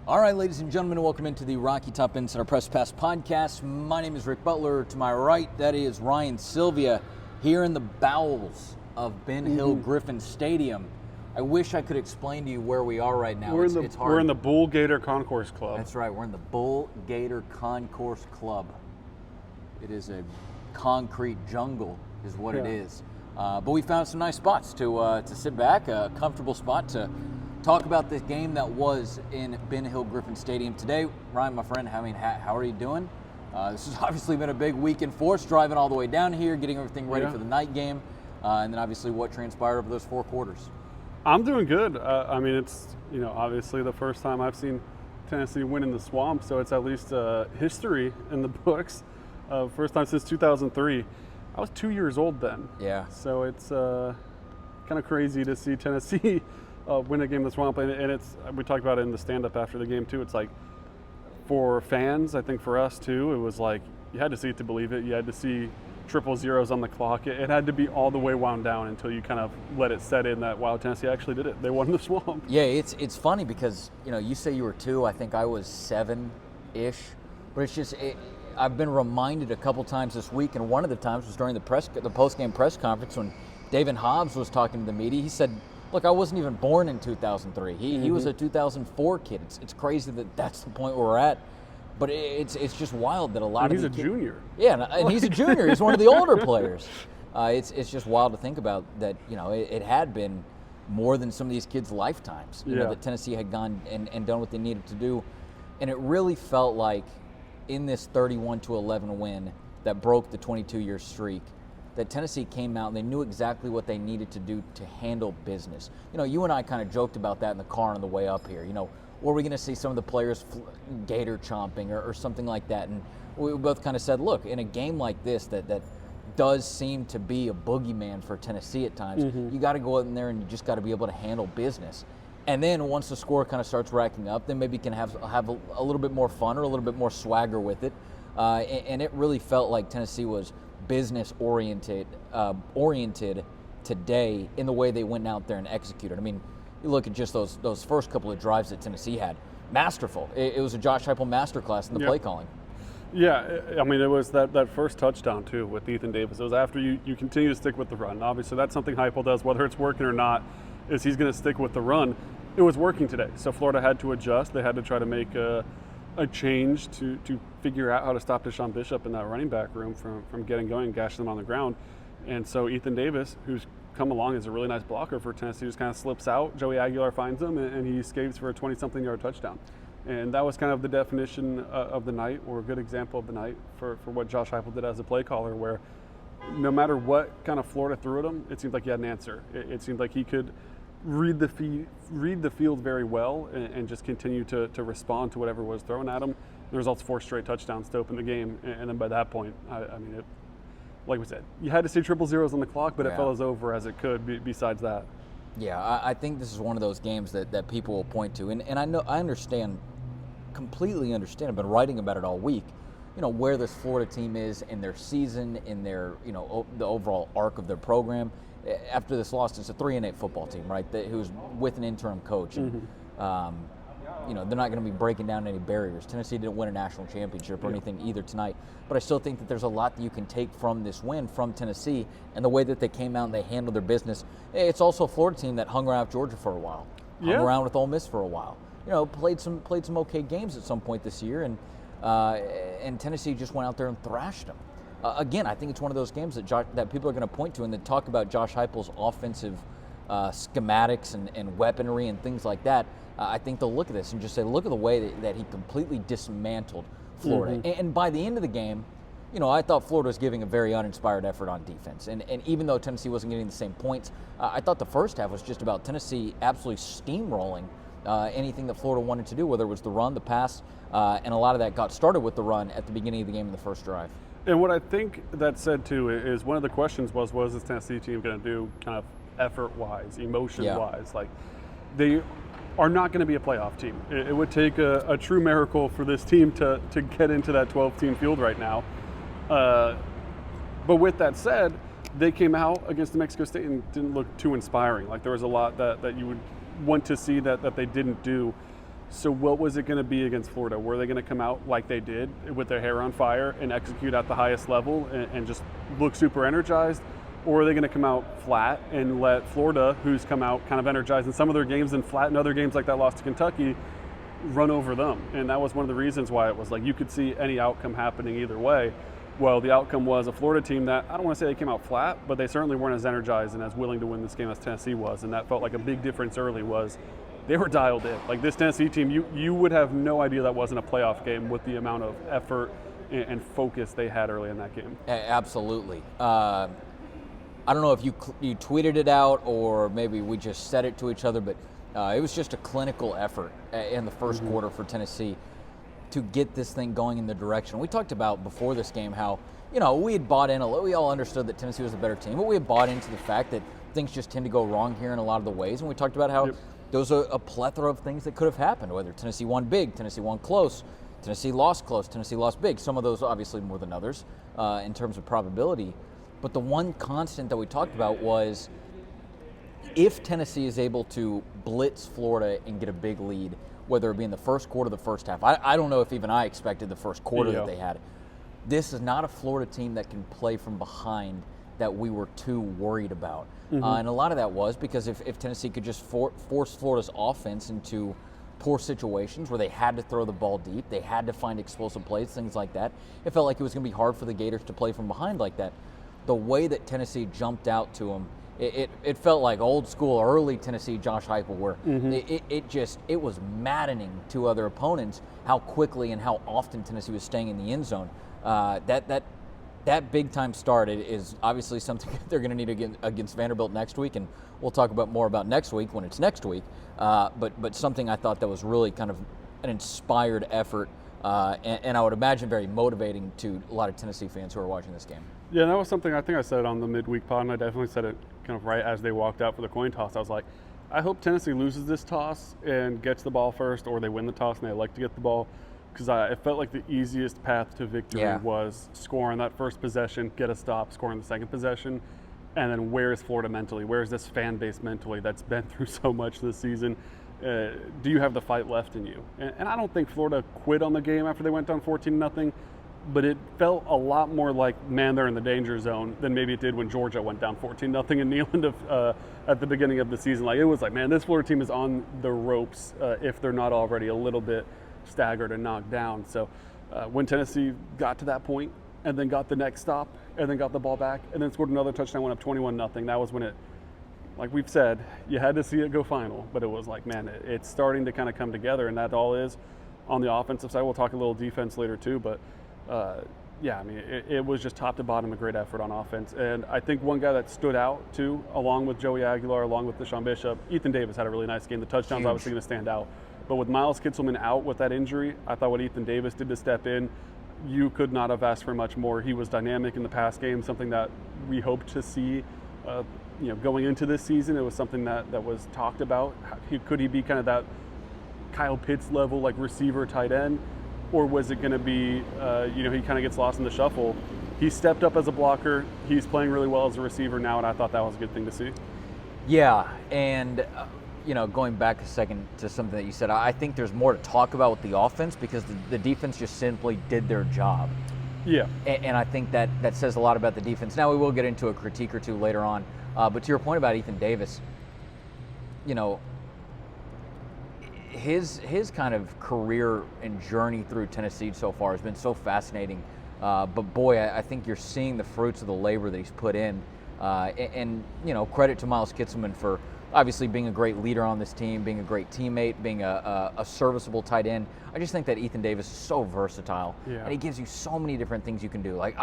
All right, ladies and gentlemen, welcome into the Rocky Top Insider Press Pass podcast. My name is Rick Butler. To my right, that is Ryan Sylvia, here in the bowels of Ben Hill Griffin Stadium. I wish I could explain to you where we are right now. It's hard. We're in the Bull Gator Concourse Club. That's right. We're in the Bull Gator Concourse Club. It is a concrete jungle, is what it is. But we found some nice spots to sit back, a comfortable spot to talk about this game that was in Ben Hill Griffin Stadium today. Ryan, my friend, how are you doing? This has obviously been a big weekend for us, driving all the way down here, getting everything ready for the night game, and then obviously what transpired over those four quarters. I'm doing good. It's obviously the first time I've seen Tennessee win in the Swamp, so it's at least history in the books. First time since 2003. I was 2 years old then. Yeah. So it's kind of crazy to see Tennessee win a game in the Swamp, and it's, we talked about it in the stand-up after the game too. It's like, for fans, I think for us too, it was like you had to see it to believe it. You had to see triple zeros on the clock. It had to be all the way wound down until you kind of let it set in that, wow, Tennessee actually did it. They won the Swamp. Yeah, it's funny because you say you were 2. I think I was 7-ish, but it's just I've been reminded a couple times this week, and one of the times was during the post-game press conference when David Hobbs was talking to the media. He said, look, I wasn't even born in 2003. He was a 2004 kid. It's crazy that that's the point where we're at. But it's just wild that a lot of he's a junior. Yeah, and he's a junior. He's one of the older players. It's just wild to think about that. It had been more than some of these kids' lifetimes. That Tennessee had gone and done what they needed to do, and it really felt like in this 31-11 win that broke the 22-year streak, that Tennessee came out and they knew exactly what they needed to do to handle business. You and I kind of joked about that in the car on the way up here. Were we going to see some of the players gator chomping or something like that? And we both kind of said, look, in a game like this that does seem to be a boogeyman for Tennessee at times, you got to go in there and you just got to be able to handle business. And then once the score kind of starts racking up, then maybe you can have a little bit more fun or a little bit more swagger with it. And it really felt like Tennessee was business oriented today in the way they went out there and executed. I mean, you look at just those first couple of drives that Tennessee had, masterful. It was a Josh Heupel masterclass in the play calling. Yeah, I mean, it was that first touchdown too with Ethan Davis. It was after you continue to stick with the run. Obviously, that's something Heupel does, whether it's working or not, is he's going to stick with the run. It was working today, so Florida had to adjust. They had to try to make a change to figure out how to stop Deshaun Bishop in that running back room from getting going and gashing them on the ground. And so Ethan Davis, who's come along as a really nice blocker for Tennessee, just kind of slips out. Joey Aguilar finds him, and he escapes for a 20-something yard touchdown. And that was kind of the definition of the night, or a good example of the night for what Josh Heupel did as a play caller, where no matter what kind of Florida threw at him, it seemed like he had an answer. It seemed like he could read the field very well and just continue to respond to whatever was thrown at him. The results 4 straight touchdowns to open the game, and then by that point, I mean, like we said, you had to see triple zeros on the clock, but it felt as over as it could besides that. Yeah, I think this is one of those games that people will point to, and I understand, completely understand. I've been writing about it all week. Where this Florida team is in their season, in their the overall arc of their program. After this loss, it's a 3-8 football team, right? Who's with an interim coach. And, they're not going to be breaking down any barriers. Tennessee didn't win a national championship or anything either tonight, but I still think that there's a lot that you can take from this win from Tennessee and the way that they came out and they handled their business. It's also a Florida team that hung around Georgia for a while, hung around with Ole Miss for a while. Played some okay games at some point this year, and Tennessee just went out there and thrashed them. Again, I think it's one of those games that people are going to point to and then talk about Josh Heupel's offensive schematics and weaponry and things like that. I think they'll look at this and just say, look at the way that he completely dismantled Florida. And by the end of the game, I thought Florida was giving a very uninspired effort on defense. And even though Tennessee wasn't getting the same points, I thought the first half was just about Tennessee absolutely steamrolling anything that Florida wanted to do, whether it was the run, the pass, and a lot of that got started with the run at the beginning of the game in the first drive. And what I think that said too is one of the questions was, what is this Tennessee team going to do kind of effort-wise, emotion-wise? Like, they are not going to be a playoff team. It would take a true miracle for this team to get into that 12-team field right now. But with that said, they came out against New Mexico State and didn't look too inspiring. Like, there was a lot that you would want to see that they didn't do. So what was it going to be against Florida? Were they going to come out like they did with their hair on fire and execute at the highest level and just look super energized? Or are they going to come out flat and let Florida, who's come out kind of energized in some of their games and flat in other games like that loss to Kentucky, run over them? And that was one of the reasons why it was like you could see any outcome happening either way. Well, the outcome was a Florida team that, I don't want to say they came out flat, but they certainly weren't as energized and as willing to win this game as Tennessee was. And that felt like a big difference early was they were dialed in. Like this Tennessee team, you would have no idea that wasn't a playoff game with the amount of effort and focus they had early in that game. Absolutely. I don't know if you tweeted it out or maybe we just said it to each other, but it was just a clinical effort in the first quarter for Tennessee to get this thing going in the direction. We talked about before this game how, we had bought in, we all understood that Tennessee was a better team, but we had bought into the fact that things just tend to go wrong here in a lot of the ways. And we talked about how there was a plethora of things that could have happened, whether Tennessee won big, Tennessee won close, Tennessee lost close, Tennessee lost big. Some of those obviously more than others in terms of probability. But the one constant that we talked about was if Tennessee is able to blitz Florida and get a big lead, whether it be in the first quarter or the first half. I don't know if even I expected the first quarter that they had. This is not a Florida team that can play from behind that we were too worried about. And a lot of that was because if Tennessee could just force Florida's offense into poor situations where they had to throw the ball deep, they had to find explosive plays, things like that, it felt like it was going to be hard for the Gators to play from behind like that. The way that Tennessee jumped out to them, it felt like old school early Tennessee Josh Heupel, where it was maddening to other opponents how quickly and how often Tennessee was staying in the end zone. That big time start is obviously something they're going to need against Vanderbilt next week, and we'll talk more about next week when it's next week. But something I thought that was really kind of an inspired effort, and I would imagine very motivating to a lot of Tennessee fans who are watching this game. Yeah, that was something I think I said on the midweek pod, and I definitely said it kind of right as they walked out for the coin toss. I was like, I hope Tennessee loses this toss and gets the ball first, or they win the toss and they like to get the ball, because it felt like the easiest path to victory was scoring that first possession, get a stop, scoring the second possession, and then where is Florida mentally? Where is this fan base mentally that's been through so much this season? Do you have the fight left in you? And I don't think Florida quit on the game after they went down 14-0. But it felt a lot more like, man, they're in the danger zone than maybe it did when Georgia went down 14-0 in Neyland at the beginning of the season. Like, it was like, man, this Florida team is on the ropes if they're not already a little bit staggered and knocked down. So when Tennessee got to that point and then got the next stop and then got the ball back and then scored another touchdown, went up 21-0, that was when it, like we've said, you had to see it go final. But it was like, man, it's starting to kind of come together, and that all is on the offensive side. We'll talk a little defense later too, but it was just top to bottom a great effort on offense. And I think one guy that stood out too, along with Joey Aguilar, along with Deshaun Bishop, Ethan Davis had a really nice game. The touchdown's obviously going to stand out. But with Miles Kitselman out with that injury, I thought what Ethan Davis did to step in, you could not have asked for much more. He was dynamic in the pass game, something that we hoped to see going into this season. It was something that was talked about. Could he be kind of that Kyle Pitts level, like receiver tight end? Or was it going to be, he kind of gets lost in the shuffle? He stepped up as a blocker. He's playing really well as a receiver now, and I thought that was a good thing to see. Yeah, and, going back a second to something that you said, I think there's more to talk about with the offense because the defense just simply did their job. Yeah. And I think that says a lot about the defense. Now, we will get into a critique or two later on. But to your point about Ethan Davis, his kind of career and journey through Tennessee so far has been so fascinating. But boy, I think you're seeing the fruits of the labor that he's put in. And credit to Miles Kitselman for obviously being a great leader on this team, being a great teammate, being a serviceable tight end. I just think that Ethan Davis is so versatile, and he gives you so many different things you can do. Like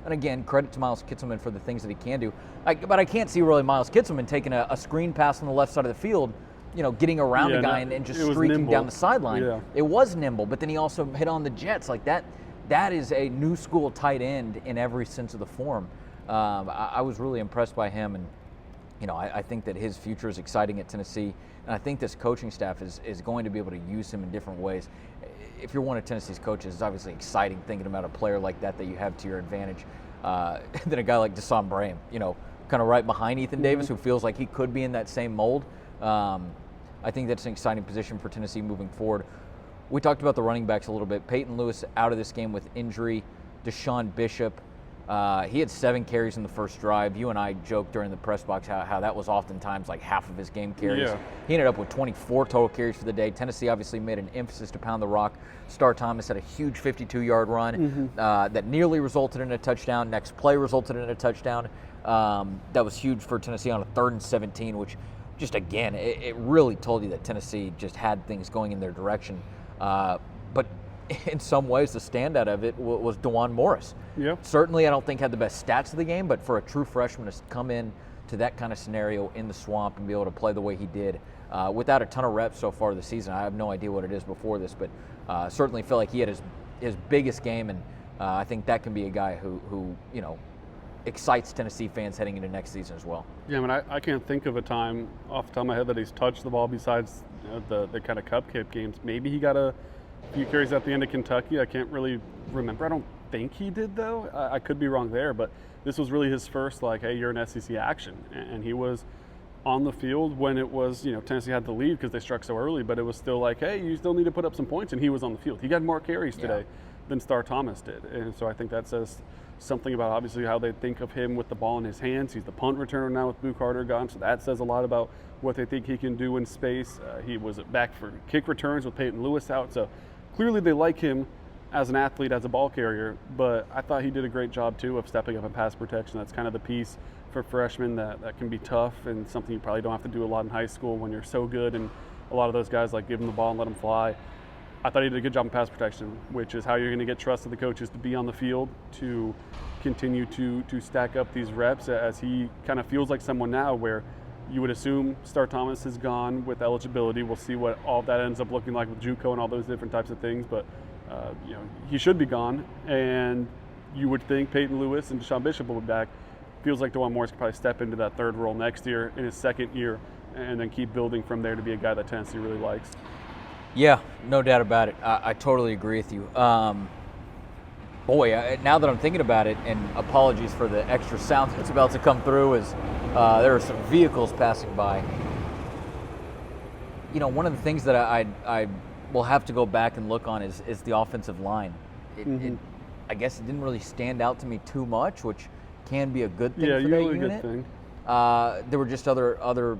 and again, credit to Miles Kitselman for the things that he can do. But I can't see really Miles Kitselman taking a screen pass on the left side of the field, getting around a guy and just streaking down the sideline. Yeah. It was nimble, but then he also hit on the jets. Like that is a new school tight end in every sense of the form. I was really impressed by him, and I think that his future is exciting at Tennessee, and I think this coaching staff is going to be able to use him in different ways. If you're one of Tennessee's coaches, it's obviously exciting thinking about a player like that you have to your advantage. Than a guy like Deshaun Braham, kind of right behind Ethan Davis, who feels like he could be in that same mold. I think that's an exciting position for Tennessee moving forward. We talked about the running backs a little bit. Peyton Lewis out of this game with injury. Deshaun Bishop, he had 7 carries in the first drive. You and I joked during the press box how that was oftentimes like half of his game carries. Yeah. He ended up with 24 total carries for the day. Tennessee obviously made an emphasis to pound the rock. Star Thomas had a huge 52-yard run that nearly resulted in a touchdown. Next play resulted in a touchdown. That was huge for Tennessee on a 3rd and 17, which just, again, it really told you that Tennessee just had things going in their direction. But in some ways, the standout of it was DeJuan Morris. Yeah. Certainly, I don't think had the best stats of the game, but for a true freshman to come in to that kind of scenario in the swamp and be able to play the way he did, without a ton of reps so far this season, I have no idea what it is before this, but certainly feel like he had his biggest game, and I think that can be a guy who excites Tennessee fans heading into next season as well. Yeah, I mean, I can't think of a time off the top of my head that he's touched the ball besides the kind of cupcake games. Maybe he got a few carries at the end of Kentucky. I can't really remember. I don't think he did, though. I could be wrong there, but this was really his first, like, hey, you're an SEC action. And he was on the field when it was, Tennessee had the lead because they struck so early, but it was still like, hey, you still need to put up some points, and he was on the field. He got more carries today than Star Thomas did. And so I think that says something about obviously how they think of him with the ball in his hands. He's the punt returner now with Boo Carter gone, so that says a lot about what they think he can do in space. He was back for kick returns with Peyton Lewis out, so clearly they like him as an athlete, as a ball carrier, but I thought he did a great job too of stepping up in pass protection. That's kind of the piece for freshmen that can be tough and something you probably don't have to do a lot in high school when you're so good, and a lot of those guys like give him the ball and let him fly. I thought he did a good job in pass protection, which is how you're going to get trust of the coaches to be on the field, to continue to stack up these reps, as he kind of feels like someone now where you would assume Star Thomas is gone with eligibility. We'll see what all of that ends up looking like with JUCO and all those different types of things, but he should be gone, and you would think Peyton Lewis and Deshaun Bishop will be back. Feels like DeJuan Morris could probably step into that third role next year in his second year and then keep building from there to be a guy that Tennessee really likes. Yeah, no doubt about it. I totally agree with you. Now that I'm thinking about it, and apologies for the extra sound that's about to come through as there are some vehicles passing by. One of the things that I will have to go back and look on is the offensive line. I guess it didn't really stand out to me too much, which can be a good thing for that unit. Good thing. There were just other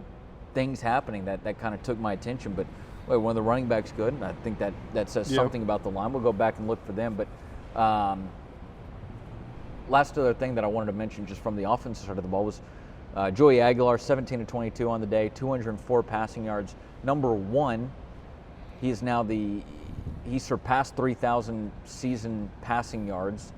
things happening that kind of took my attention, but one of the running backs good, and I think that says something about the line. We'll go back and look for them, but last other thing that I wanted to mention just from the offensive side of the ball was Joey Aguilar, 17 of 22 on the day, 204 passing yards. Number 1, he surpassed 3,000 season passing yards,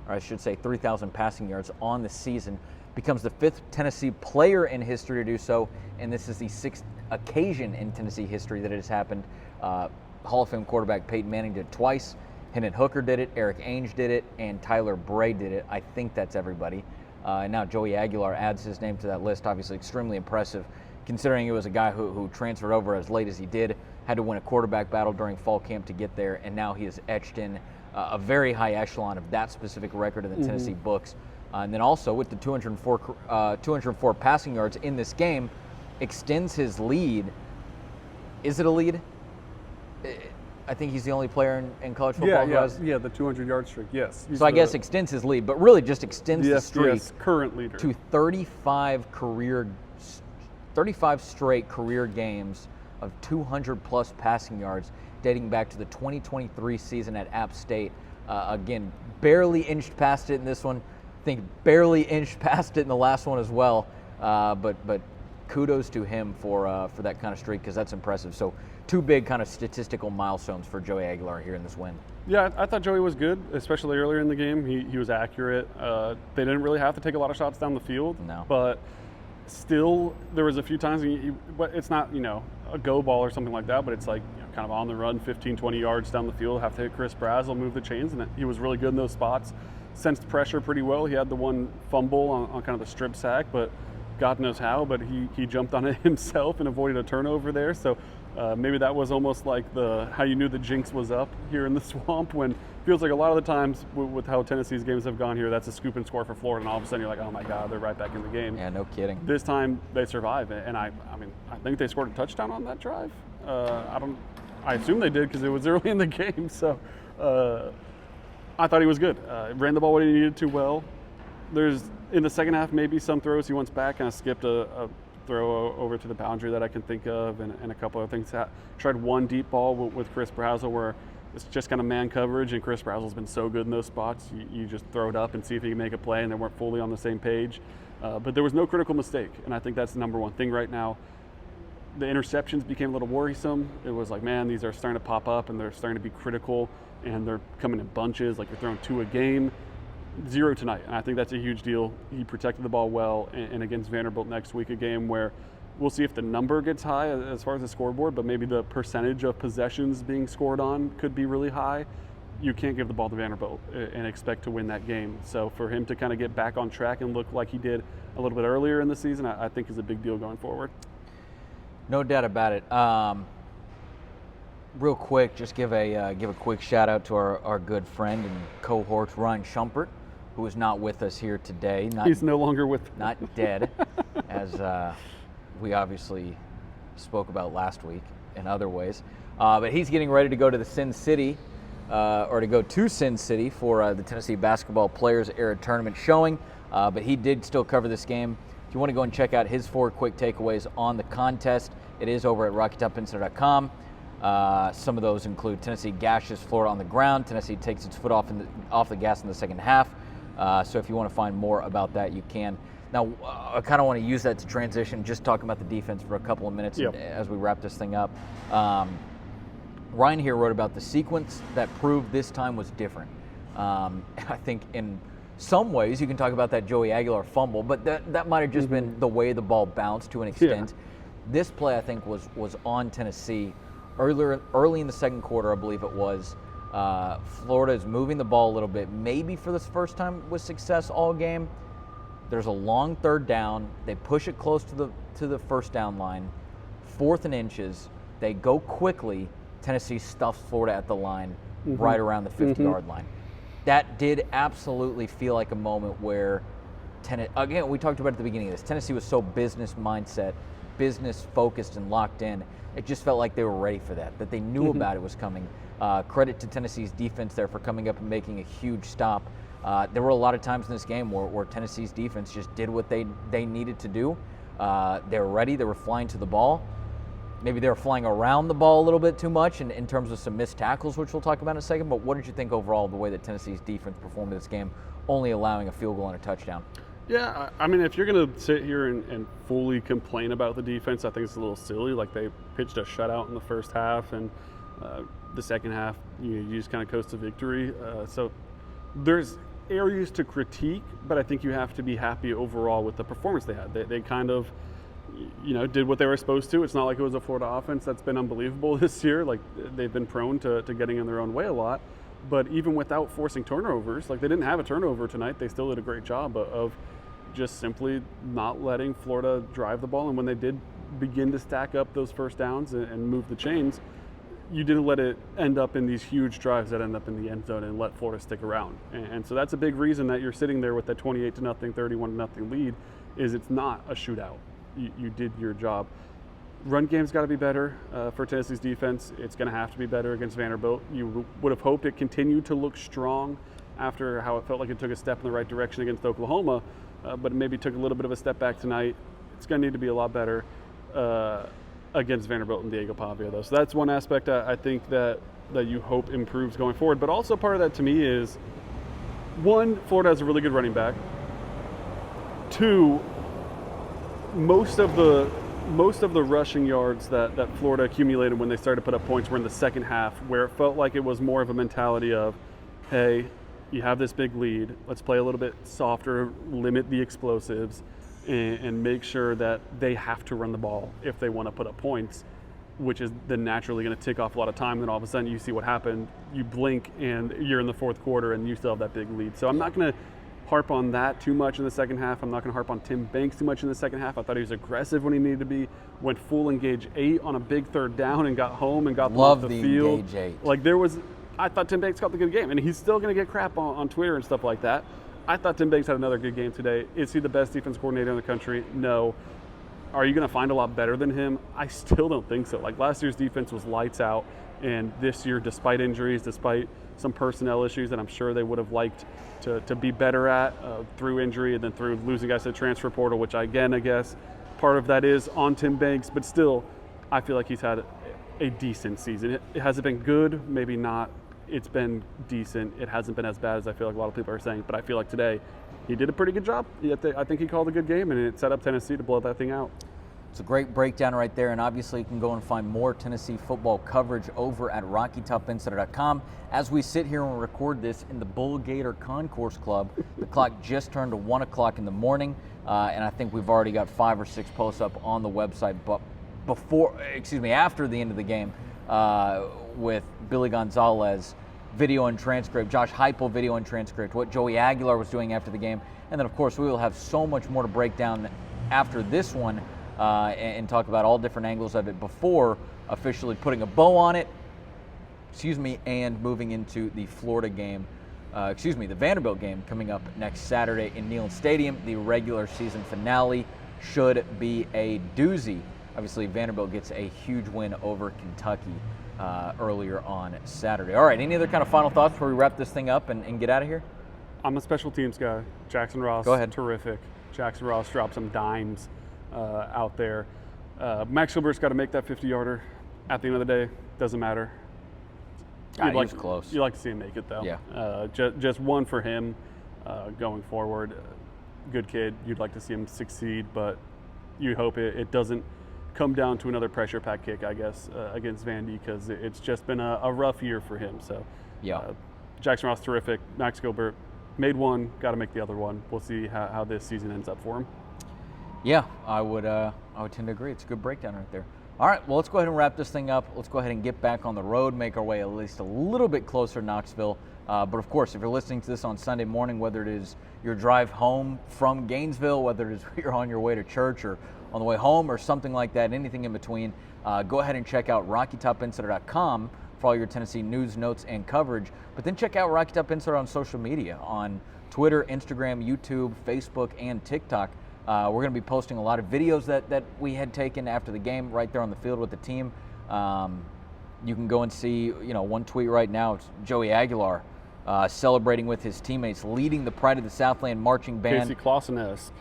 or I should say 3,000 passing yards on the season, becomes the 5th Tennessee player in history to do so, and this is the 6th occasion in Tennessee history that it has happened. Hall of Fame quarterback Peyton Manning did it twice, Hendon Hooker did it, Eric Ainge did it, and Tyler Bray did it. I think that's everybody. And now Joey Aguilar adds his name to that list. Obviously extremely impressive, considering it was a guy who transferred over as late as he did, had to win a quarterback battle during fall camp to get there, and now he is etched in a very high echelon of that specific record in the Tennessee books. And then also with the 204 passing yards in this game, extends his lead. Is it a lead? I think he's the only player in college football who has. Yeah, the 200-yard streak, yes. So I guess extends his lead, but really just extends the streak current leader. to 35 straight career games of 200-plus passing yards dating back to the 2023 season at App State. Again, barely inched past it in this one. I think barely inched past it in the last one as well. But kudos to him for that kind of streak, because that's impressive. So 2 big kind of statistical milestones for Joey Aguilar here in this win. Yeah, I thought Joey was good, especially earlier in the game. He was accurate. They didn't really have to take a lot of shots down the field. No. But still, there was a few times, but it's not, a go ball or something like that, but it's like kind of on the run, 15, 20 yards down the field, have to hit Chris Brazzell, move the chains, and he was really good in those spots. Sensed pressure pretty well. He had the one fumble on kind of the strip sack, but God knows how, but he jumped on it himself and avoided a turnover there. So Maybe that was almost like how you knew the jinx was up here in the swamp, when it feels like a lot of the times with how Tennessee's games have gone here, that's a scoop and score for Florida, and all of a sudden you're like, oh my God, they're right back in the game. Yeah, no kidding. This time they survive, and I think they scored a touchdown on that drive. I assume they did because it was early in the game. So I thought he was good. Ran the ball what he needed to well. There's in the second half maybe some throws he wants back, kind of skipped a throw over to the boundary that I can think of, and a couple of things. Tried one deep ball with Chris Brazzell where it's just kind of man coverage, and Chris Brazzell's been so good in those spots. You just throw it up and see if he can make a play, and they weren't fully on the same page. But there was no critical mistake, and I think that's the number one thing right now. The interceptions became a little worrisome. It was like, man, these are starting to pop up, and they're starting to be critical, and they're coming in bunches, like you're throwing 2 a game. 0 tonight, and I think that's a huge deal. He protected the ball well, and against Vanderbilt next week, a game where we'll see if the number gets high as far as the scoreboard, but maybe the percentage of possessions being scored on could be really high. You can't give the ball to Vanderbilt and expect to win that game. So for him to kind of get back on track and look like he did a little bit earlier in the season, I think is a big deal going forward. No doubt about it. Real quick, just give a quick shout out to our good friend and cohort Ryan Schumpert, who is not with us here today. He's no longer with. Not dead, as we obviously spoke about last week in other ways. But he's getting ready to go to the Sin City, or to go to Sin City for the Tennessee Basketball Players Era Tournament showing. But he did still cover this game. If you want to go and check out his 4 quick takeaways on the contest, it is over at RockyTopInsider.com. Some of those include Tennessee gashes Florida on the ground. Tennessee takes its foot off the gas in the second half. So if you want to find more about that, you can. Now, I kind of want to use that to transition, just talking about the defense for a couple of minutes as we wrap this thing up. Ryan here wrote about the sequence that proved this time was different. I think in some ways you can talk about that Joey Aguilar fumble, but that might have just been the way the ball bounced to an extent. Yeah. This play, I think, was on Tennessee. Early in the second quarter, I believe it was, Florida is moving the ball a little bit, maybe for the first time with success all game. There's a long third down. They push it close to the first down line. 4th and inches. They go quickly. Tennessee stuffs Florida at the line, right around the 50-yard line. That did absolutely feel like a moment where, again, we talked about at the beginning of this, Tennessee was so business mindset, business focused and locked in. It just felt like they were ready for that they knew about it was coming. Credit to Tennessee's defense there for coming up and making a huge stop. There were a lot of times in this game where Tennessee's defense just did what they needed to do. They were ready. They were flying to the ball. Maybe they were flying around the ball a little bit too much in terms of some missed tackles, which we'll talk about in a second. But what did you think overall of the way that Tennessee's defense performed in this game, only allowing a field goal and a touchdown? Yeah, I mean, if you're going to sit here and fully complain about the defense, I think it's a little silly. Like, they pitched a shutout in the first half, and the second half, you just kind of coast to victory. So there's areas to critique, but I think you have to be happy overall with the performance they had. They kind of, did what they were supposed to. It's not like it was a Florida offense that's been unbelievable this year. Like, they've been prone to getting in their own way a lot. But even without forcing turnovers, like they didn't have a turnover tonight, they still did a great job of just simply not letting Florida drive the ball. And when they did begin to stack up those first downs and move the chains, you didn't let it end up in these huge drives that end up in the end zone and let Florida stick around. And so that's a big reason that you're sitting there with that 28-0, 31-0 lead, is it's not a shootout. You did your job. Run game's got to be better for Tennessee's defense. It's going to have to be better against Vanderbilt. You would have hoped it continued to look strong after how it felt like it took a step in the right direction against Oklahoma, but it maybe took a little bit of a step back tonight. It's going to need to be a lot better against Vanderbilt and Diego Pavia, though. So that's one aspect I think that you hope improves going forward. But also part of that to me is, one, Florida has a really good running back. Two, most of the rushing yards that Florida accumulated when they started to put up points were in the second half, where it felt like it was more of a mentality of, hey, you have this big lead, let's play a little bit softer, limit the explosives, and make sure that they have to run the ball if they want to put up points, which is then naturally going to tick off a lot of time. Then all of a sudden you see what happened, you blink and you're in the fourth quarter and you still have that big lead. So I'm not going to harp on that too much in the second half. I'm not going to harp on Tim Banks too much in the second half. I thought he was aggressive when he needed to be. Went full engage 8 on a big third down and got home and got them off the field. Engage 8. Like I thought Tim Banks got the good game, and he's still going to get crap on Twitter and stuff like that. I thought Tim Banks had another good game today. Is he the best defense coordinator in the country? No. Are you going to find a lot better than him? I still don't think so. Like, last year's defense was lights out, and this year, despite injuries, despite some personnel issues that I'm sure they would have liked to be better at through injury and then through losing guys to the transfer portal, which I guess part of that is on Tim Banks, but still, I feel like he's had a decent season. It hasn't been good, maybe not. It's been decent. It hasn't been as bad as I feel like a lot of people are saying, but I feel like today he did a pretty good job. I think he called a good game, and it set up Tennessee to blow that thing out. It's a great breakdown right there, and obviously you can go and find more Tennessee football coverage over at RockyTopInsider.com. As we sit here and record this in the Bull Gator Concourse Club, the clock just turned to 1 o'clock in the morning, and I think we've already got 5 or 6 posts up on the website. But after the end of the game, with Billy Gonzalez video and transcript, Josh Heupel video and transcript, what Joey Aguilar was doing after the game, and then of course we will have so much more to break down after this one. And talk about all different angles of it before officially putting a bow on it, and moving into the Florida game, the Vanderbilt game coming up next Saturday in Neyland Stadium. The regular season finale should be a doozy. Obviously, Vanderbilt gets a huge win over Kentucky earlier on Saturday. All right, any other kind of final thoughts before we wrap this thing up and get out of here? I'm a special teams guy. Jackson Ross, go ahead. Terrific. Jackson Ross dropped some dimes out there. Max Gilbert's got to make that 50-yarder. At the end of the day, doesn't matter. He was close. You like to see him make it, though. Yeah. Just one for him going forward. Good kid. You'd like to see him succeed, but you hope it doesn't come down to another pressure pack kick, I guess, against Vandy, because it's just been a rough year for him. So, Jackson Ross, terrific. Max Gilbert made one, got to make the other one. We'll see how this season ends up for him. Yeah, I would tend to agree. It's a good breakdown right there. All right, well, let's go ahead and wrap this thing up. Let's go ahead and get back on the road, make our way at least a little bit closer to Knoxville. But of course, if you're listening to this on Sunday morning, whether it is your drive home from Gainesville, whether it is you're on your way to church or on the way home or something like that, anything in between, go ahead and check out RockyTopInsider.com for all your Tennessee news, notes, and coverage. But then check out Rocky Top Insider on social media, on Twitter, Instagram, YouTube, Facebook, and TikTok. We're going to be posting a lot of videos that we had taken after the game right there on the field with the team. You can go and see, one tweet right now. It's Joey Aguilar celebrating with his teammates, leading the Pride of the Southland marching band. Casey Clausen-esque.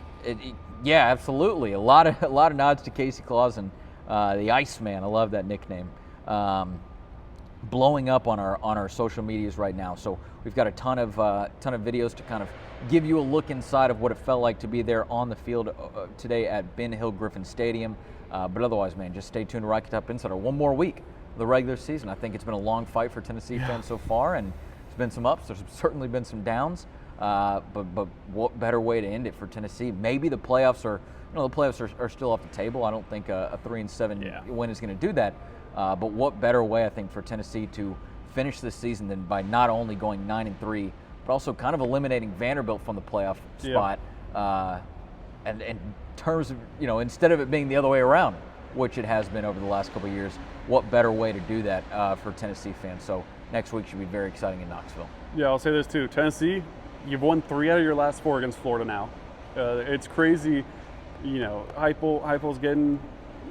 Yeah, absolutely. A lot of nods to Casey Clausen, the Iceman. I love that nickname. Blowing up on our social medias right now. So we've got a ton of videos to kind of give you a look inside of what it felt like to be there on the field today at Ben Hill Griffin Stadium. But otherwise, man, just stay tuned to Rocky Top Insider. One more week of the regular season. I think it's been a long fight for Tennessee fans so far, and there's been some ups. There's certainly been some downs. But what better way to end it for Tennessee? Maybe the playoffs are still off the table. I don't think a 3-7 win is going to do that. But what better way, I think, for Tennessee to finish this season than by not only going 9-3, but also kind of eliminating Vanderbilt from the playoff spot. And in terms of, instead of it being the other way around, which it has been over the last couple of years, what better way to do that for Tennessee fans? So next week should be very exciting in Knoxville. Yeah, I'll say this too. Tennessee, you've won 3 out of your last 4 against Florida now. It's crazy. Heupel's getting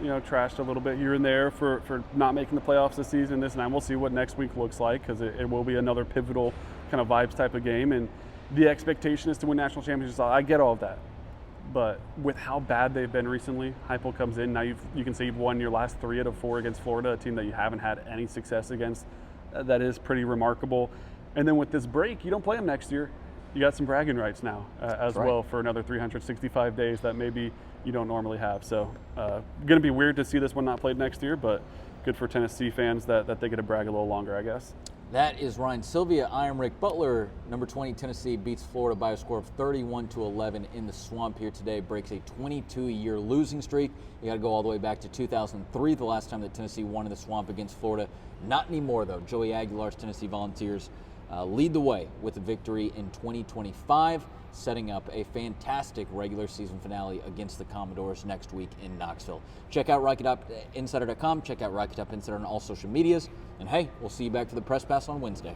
trashed a little bit here and there for not making the playoffs this season. We'll see what next week looks like, because it will be another pivotal kind of vibes type of game, and the expectation is to win national championships. I get all of that, but with how bad they've been recently, Heupel comes in now. You can say you've won your last 3 out of 4 against Florida, a team that you haven't had any success against. That is pretty remarkable. And then with this break, you don't play them next year. You got some bragging rights now as well for another 365 days that maybe you don't normally have. So going to be weird to see this one not played next year, but good for Tennessee fans that they get to brag a little longer, I guess. That is Ryan Sylvia. I am Rick Butler. Number 20 Tennessee beats Florida by a score of 31-11 in the Swamp here today. Breaks a 22-year losing streak. You got to go all the way back to 2003, the last time that Tennessee won in the Swamp against Florida. Not anymore, though. Joey Aguilar's Tennessee Volunteers lead the way with a victory in 2025, setting up a fantastic regular season finale against the Commodores next week in Knoxville. Check out RockyTopInsider.com. Check out Rocky Top Insider on all social medias. And hey, we'll see you back for the press pass on Wednesday.